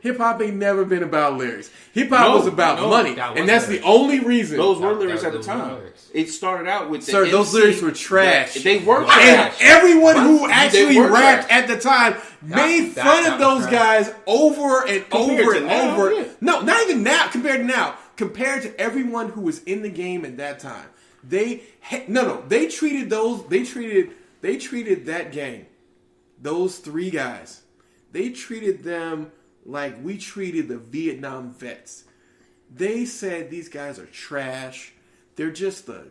Hip hop ain't never been about lyrics. Hip hop was about money, and that's the only reason. Those were lyrics at the time. It started out with Sir, those lyrics were trash. They were trash. And everyone who actually rapped at the time made fun of those guys over and over and over. Yeah. No, not even now. Compared to now, compared to everyone who was in the game at that time, they treated that gang, those three guys, they treated them like we treated the Vietnam vets. They said these guys are trash. They're just the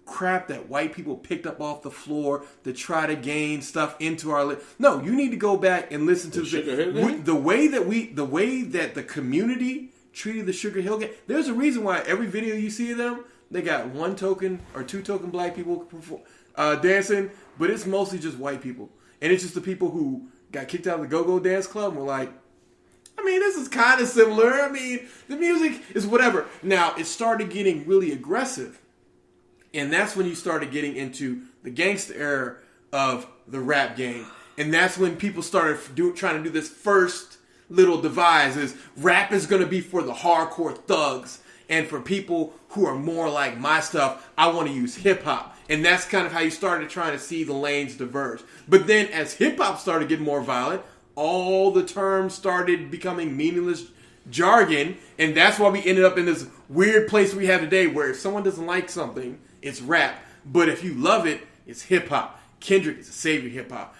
crap that white people picked up off the floor to try to gain stuff into our No, you need to go back and listen to the way that the community treated the Sugar Hill Gang. There's a reason why every video you see of them, they got 1 token or 2 token black people dancing, but it's mostly just white people. And it's just the people who got kicked out of the go-go dance club and were like, I mean, this is kind of similar. I mean, the music is whatever. Now, it started getting really aggressive. And that's when you started getting into the gangster era of the rap game. And that's when people started trying to do this first little devise is rap is going to be for the hardcore thugs. And for people who are more like my stuff, I want to use hip-hop. And that's kind of how you started trying to see the lanes diverge. But then as hip-hop started getting more violent, all the terms started becoming meaningless jargon. And that's why we ended up in this weird place we have today where if someone doesn't like something, it's rap. But if you love it, it's hip-hop. Kendrick is a savior hip-hop.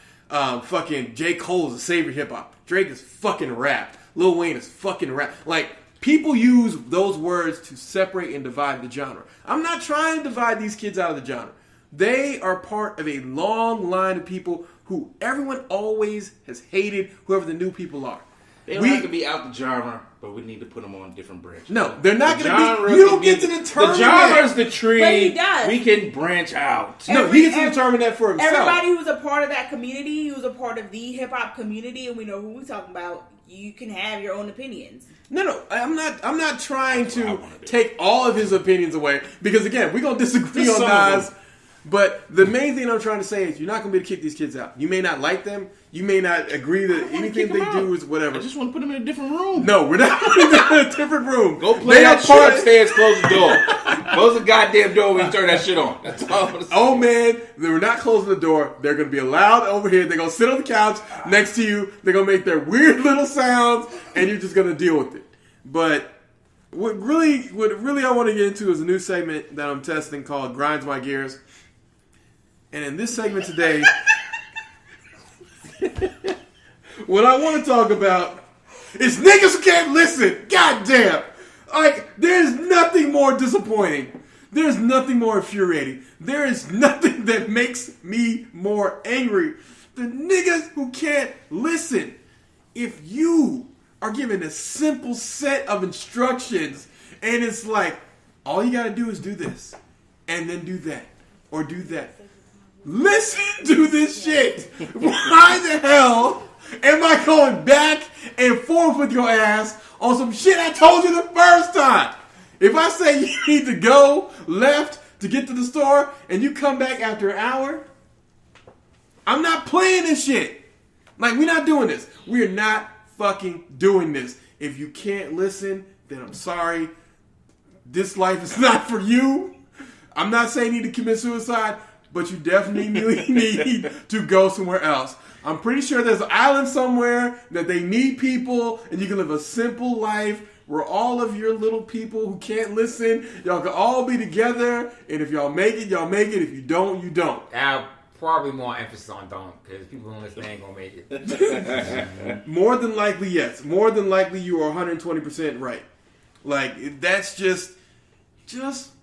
Fucking J. Cole is a savior hip-hop. Drake is fucking rap. Lil Wayne is fucking rap. Like, people use those words to separate and divide the genre. I'm not trying to divide these kids out of the genre. They are part of a long line of people who everyone always has hated, whoever the new people are. They don't have to be out the genre, but we need to put them on a different branch. No, they're not going to be. You don't get to determine the genre is the tree. But he does. We can branch out. No, he gets to determine that for himself. Everybody who's a part of that community, who's a part of the hip hop community, and we know who we're talking about. You can have your own opinions. No, I'm not trying to take all of his opinions away because again, we're gonna disagree on guys. But the main thing I'm trying to say is you're not going to be able to kick these kids out. You may not like them. You may not agree that anything they do is whatever. I just want to put them in a different room. No, we're not putting them in a different room. Go play that shit upstairs, close the door. Close the goddamn door when you turn that shit on. That's all I'm saying. Oh, man, we're not closing the door. They're going to be allowed over here. They're going to sit on the couch next to you. They're going to make their weird little sounds, and you're just going to deal with it. But what really I want to get into is a new segment that I'm testing called Grinds My Gears. And in this segment today, what I want to talk about is niggas who can't listen. God damn. Like, there's nothing more disappointing. There's nothing more infuriating. There is nothing that makes me more angry than niggas who can't listen. If you are given a simple set of instructions and it's like, all you got to do is do this and then do that or do that. Listen to this shit. Why the hell am I going back and forth with your ass on some shit I told you the first time? If I say you need to go left to get to the store and you come back after an hour, I'm not playing this shit. Like, we're not doing this. We're not fucking doing this. If you can't listen, then I'm sorry. This life is not for you. I'm not saying you need to commit suicide, but you definitely need to go somewhere else. I'm pretty sure there's an island somewhere that they need people, and you can live a simple life where all of your little people who can't listen, y'all can all be together, and if y'all make it, y'all make it. If you don't, you don't. Probably more emphasis on don't, because people who listen ain't gonna make it. More than likely, yes. More than likely, you are 120% right. Like, that's just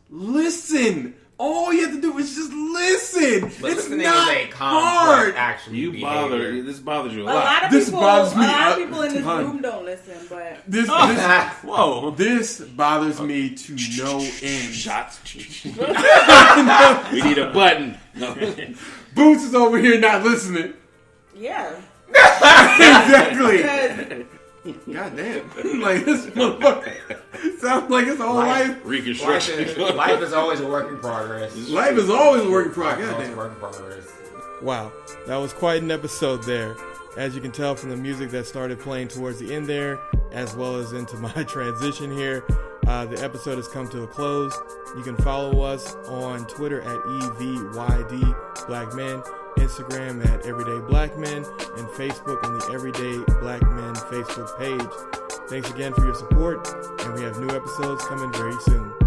listen. All you have to do is just listen. But it's not hard. This bothers you a lot. A lot of people in this room don't listen, but this bothers me to no end. Shots. We need a button. No. Boots is over here not listening. Yeah. Exactly. God damn. Like, this motherfucker sounds like his whole life. Reconstruction. Life is always a work in progress. Life is always a work in progress. God damn. Work in progress. Wow. That was quite an episode there. As you can tell from the music that started playing towards the end there, as well as into my transition here, the episode has come to a close. You can follow us on Twitter at EVYD BlackMen, Instagram at Everyday BlackMen, and Facebook on the Everyday BlackMen Facebook page. Thanks again for your support, and we have new episodes coming very soon.